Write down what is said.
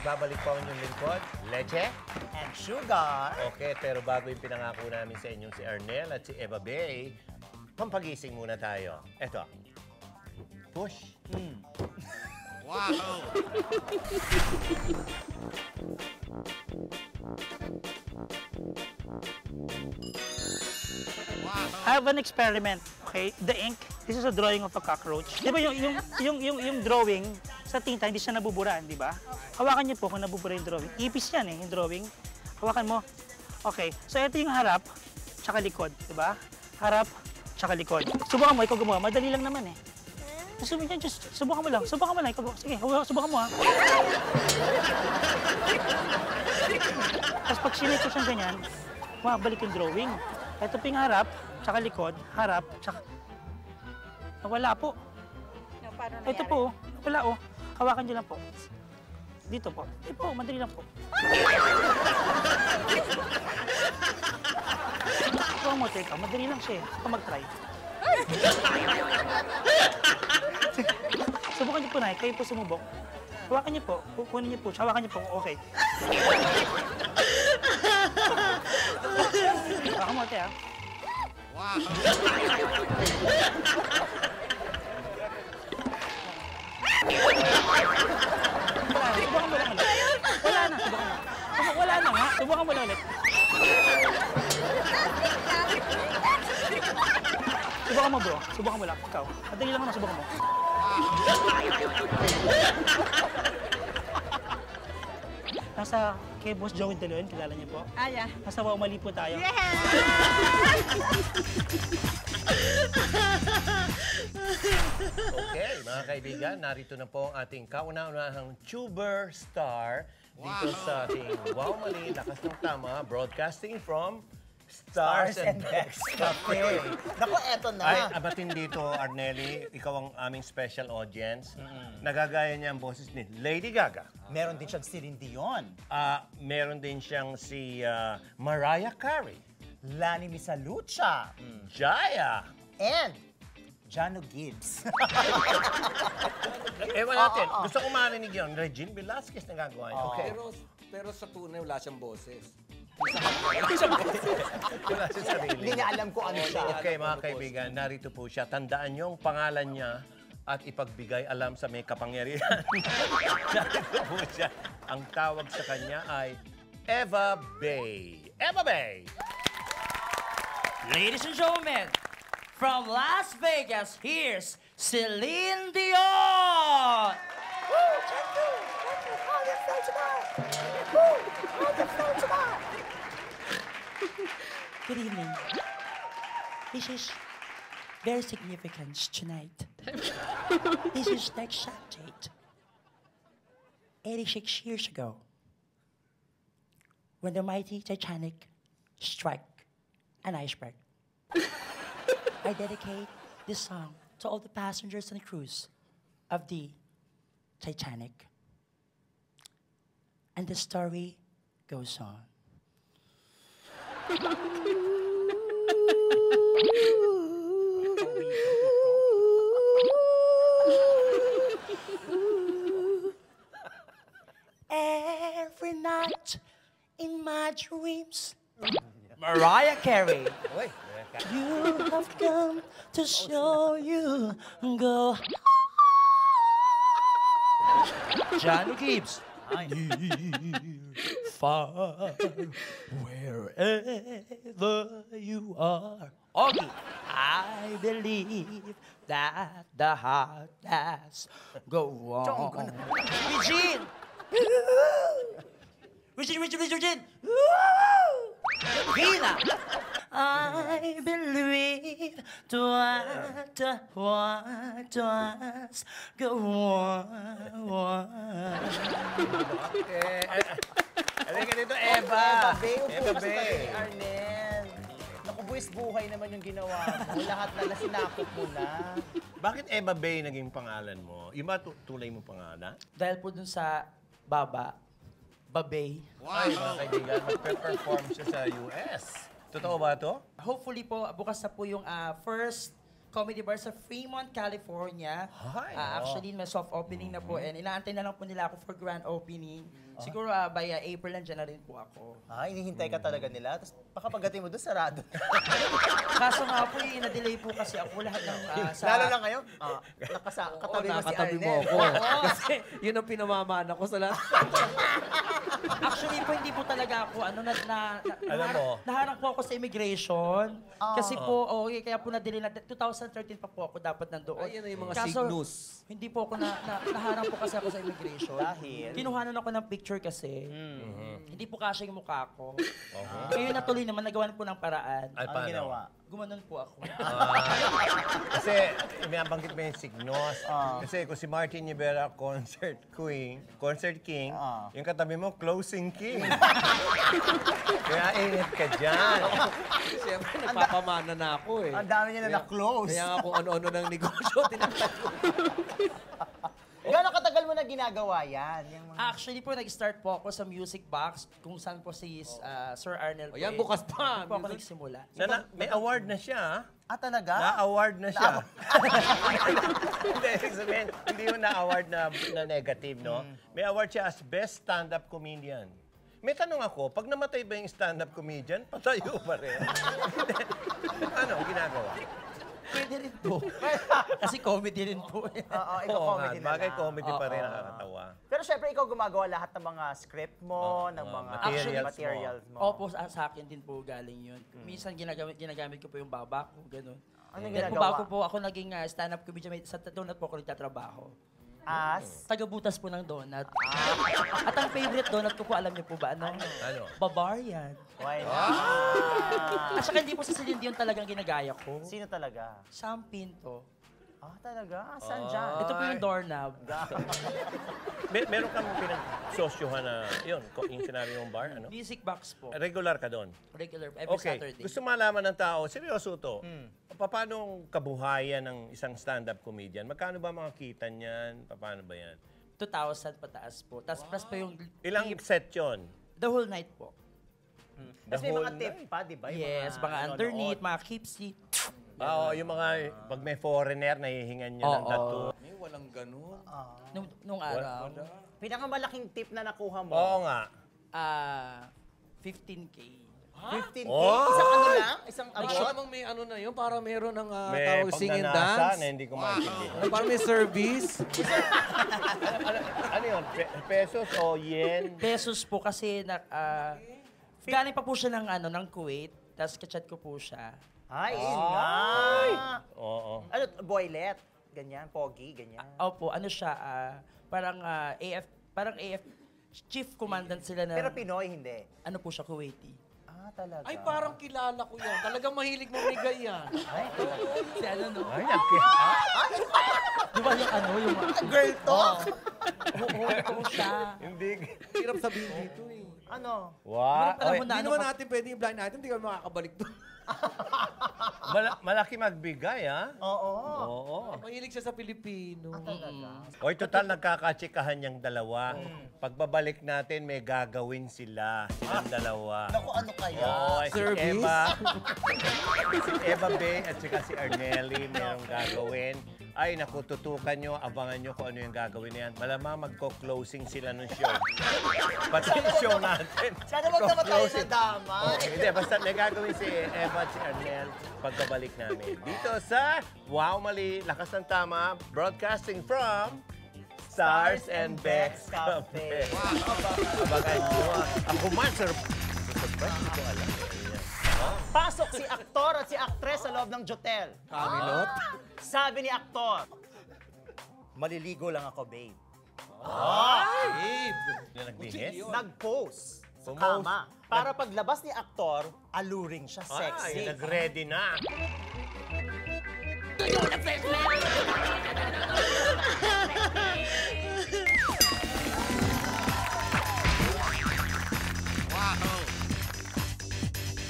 Magbabalik po ang inyong lingkod, Leche and Sugar. Okay, pero bago yung pinangako namin sa inyong si Arnel at si Eva Bay, pampagising muna tayo. Eto. Push. Wow! I have an experiment, okay? The ink, this is a drawing of a cockroach. Di ba yung drawing sa tinta, hindi siya nabuburaan, di ba? Hawakan niyo po kung nabubura yung drawing. Ipis yan yung drawing. Hawakan mo. Okay, so ito yung harap, tsaka likod, di ba? Harap, tsaka likod. Subukan mo, ikaw gumawa. Madali lang naman eh. Subukan mo lang, ikaw gumawa. Sige, subukan mo ha. Tapos pag sinay ko siyang ganyan, balik yung drawing. Ito po yung harap, tsaka likod, harap, tsaka... Wala po. No, paano Ito po, wala oh. Hawakan niyo lang po. Dito po. Ito po, madali lang po. Ito mo, teka, madali lang siya eh. Ito mag-try. Subukan niyo po na, kayo po sumubok. Hawakan niyo po, kunin niyo po, hawakan niyo po, okay. Hawakan mo, ate ha. Wow! Subukan mo lang ulit. Wala na, subukan mo. Wala na nga, subukan mo lang ulit. Subukan mo bro, subukan mo lang, ikaw. Madali lang naman, subukan mo. Nasa kay Boss Joey De Leon, kilala niyo po? Ah, yeah. Nasa Waumali po tayo. Yes! Okay, mga kaibigan, narito na po ang ating kauna-unahang tuber star dito sa ating Wow Mali, Lakas ng Tama, broadcasting from Stars and Decks Cafe. Naku, eto na. Ay, abatin dito, Arnelli, ikaw ang aming special audience. Nagagaya niya ang boses ni Lady Gaga. Meron din siyang Celine Dion. Meron din siyang si Mariah Carey. Lani Misalucha. Jaya. And Jano Gibbs. Ewan natin, gusto ko marinig yun. Regine Velasquez na gagawa yun. Okay. Pero sa tunay, wala siyang boses. Wala siya sarili. Hindi niya alam kung ano siya. Okay, mga kaibigan, narito po siya. Tandaan niyo ang pangalan niya at ipagbigay alam sa may kapangyarihan. Narito po siya. Ang tawag sa kanya ay Eva Bay. Eva Bay! Ladies and gentlemen, from Las Vegas, here's Celine Dion! Woo! Thank you! How you feel tonight? Woo! How you feel tonight? Good evening. This is very significant tonight. This is the exact date. 86 years ago, when the mighty Titanic struck an iceberg. I dedicate this song to all the passengers and crews of the Titanic. And the story goes on. Every night in my dreams, Mariah Carey, you have come to show you go. Johnny Gibbs, far, wherever you are. Augie, I believe that the heart does go on. Regine! Regine! Vina! I believe what was go on. Halika dito, Eva! Eva Bay. Arnel. Naku, buwis buhay naman yung ginawa mo. Lahat na sinakop mo na. Bakit Eva Bay naging pangalan mo? Yung ba tulay mo pangalan? Dahil po dun sa baba, Babay. Ay, mga kaibigan, magpe-perform siya sa US. Totoo ba ito? Hopefully po, bukas na po yung first comedy bar sa Fremont, California. Ay, Actually, may soft opening na po. And inaantay na lang po nila ako for grand opening. Siguro by April, nandiyan na rin po ako. Hinihintay ka talaga nila. Tapos baka pagdating mo doon, sarado. Kaso nga po, na-delay po kasi ako lahat ng Lalo na ngayon, katabi mo si Nakatabi mo Arnel. ako. Kasi yun ang pinamamana ko sa lahat. Actually po, hindi po talaga ako, Alam mo? naharang po ako sa immigration. Kasi po, kaya po na-delay na, 2013 pa po ako dapat nandoon. Ay, yan na yung mga Kaso, signus. hindi po ako naharang po kasi ako sa immigration. Dahil? Kinuhanan ako ng picture kasi. Hindi po kasya yung mukha ko. Ngayon natuloy naman, nagawan po ng paraan. Ay, Ang paano? ginawa? Gumanon po ako. Kasi inabanggit mo yung signos. Kasi kung si Martin Rivera, concert king, yung katabi mo, closing king. Kaya ingat ka dyan. Siyempre, nagpapamana na ako eh. Ang dami niya na na-close. Kaya nga kung ano-ano ng negosyo, tinatago. Gano'ng katagal mo na ginagawa yan? Yung mga... Actually po, nag-start po ako sa Music Box kung saan po si Sir Arnel po. Ayan, bukas pa. Doon po ako nagsimula. May award na siya. talaga? Na-award na siya. Hindi, ibig sabihin, hindi yung na-award na negative, no? May award siya as Best Stand-Up Comedian. May tanong ako, pag namatay ba yung stand-up comedian, patayo pa rin? Ano ang ginagawa? Pwede rin po. Kasi comedy rin po. Oo, ikaw Oo comedy nga, na bagay lang. comedy pa rin nakakatawa. Pero syempre, ikaw gumagawa lahat ng mga script mo, ng mga materials mo. mo. Opo, sa akin din po galing yun. Minsan ginagamit ko po yung baba ko, gano'n. Anong Then po ginagawa? bago po ako naging stand-up comedian, sa donut po ako nagtatrabaho. As? Tagabutas po ng donut. At ang favorite donut ko po, alam niyo po ba ano? Ano? Bavarian. Why not? At saka hindi po sa Celine Dion talagang ginagaya ko. Sino talaga? Sam Pinto. Talaga? Saan dyan? Ito po yung doorknob. Meron kang pinagsosyohan na, yun, yung sinabi mong bar, ano? Music box po. Regular ka doon. Regular, every Okay, Saturday. gusto malaman ng tao, seryoso to, paano ang kabuhayan ng isang stand-up comedian? Magkano ba mga kita niyan? Paano ba yan? 2,000 pataas po. Tapos plus pa yung Ilang tip, set yon? the whole night po. Tapos may whole mga tip night. pa, di ba? Yung Yes, mga underneath, mga keep seat. Oo, yung mga, pag may foreigner, nahihingan niya ng Oo. tattoo. May walang ganun. Nung araw, Pinakamalaking tip na nakuha mo? Oo nga. 15K. 15K? Oh! Isang ano lang? Isang Baka abot? namang may ano na yun, para meron ng May tawag sing and pagnanasa dance. na hindi ko maintindihan. Ano, parang may service. Ano yun? Pesos o yen? Pesos po kasi galing pa po siya ng Kuwait. Tapos kachat ko po siya. Ay, yun nga. Oo. Ano, boylet? Ganyan, pogi, ganyan. Opo, ano siya, parang AF, chief commandant sila na, Pero Pinoy, hindi. ano po siya, Kuwaiti. Talaga. Ay, parang kilala ko yan. Talagang mahilig mamigay yan. Ay, talaga. Si ano, no? Ay, Di ba yung Girl talk? Huhuli ko siya. hindi. Hirap sabihin dito eh. Ano? Wow. Alam Oy, mo na, Hindi naman natin pwede yung blind item, hindi kami makakabalik doon. malaki magbigay, ha? Oo. Oo. Mahilig siya sa Pilipino. Oy, total nagkakatsikahan yung dalawa. Pagbabalik natin, may gagawin sila. Silang dalawa. Naku, ano kaya? Oo, si Service? Eva. Si Eva Bay at saka si Arnelli mayroong gagawin. Ay, naku, tutukan nyo, abangan nyo kung ano yung gagawin na yan. Malamang magko-closing sila ng show. Pati yung show natin. Sana wag naman tayo Ko-closing. nadama. Hindi, basta may gagawin si Eva at si Arnel pagbabalik namin. Dito sa Wow Mali, Lakas ng Tama, broadcasting from Stars and Becks Cafe. Abangan nyo. Ako man, sir. Hindi ko alam. Pasok si aktor at si aktres sa loob ng jotel. Camilot? Sabi ni aktor, maliligo lang ako, babe. Babe! Yung nagbihis? Nag-pose sa Pumost. kama. Para paglabas ni aktor, alluring siya, Ay, sexy. nag-ready na. Do you wanna play?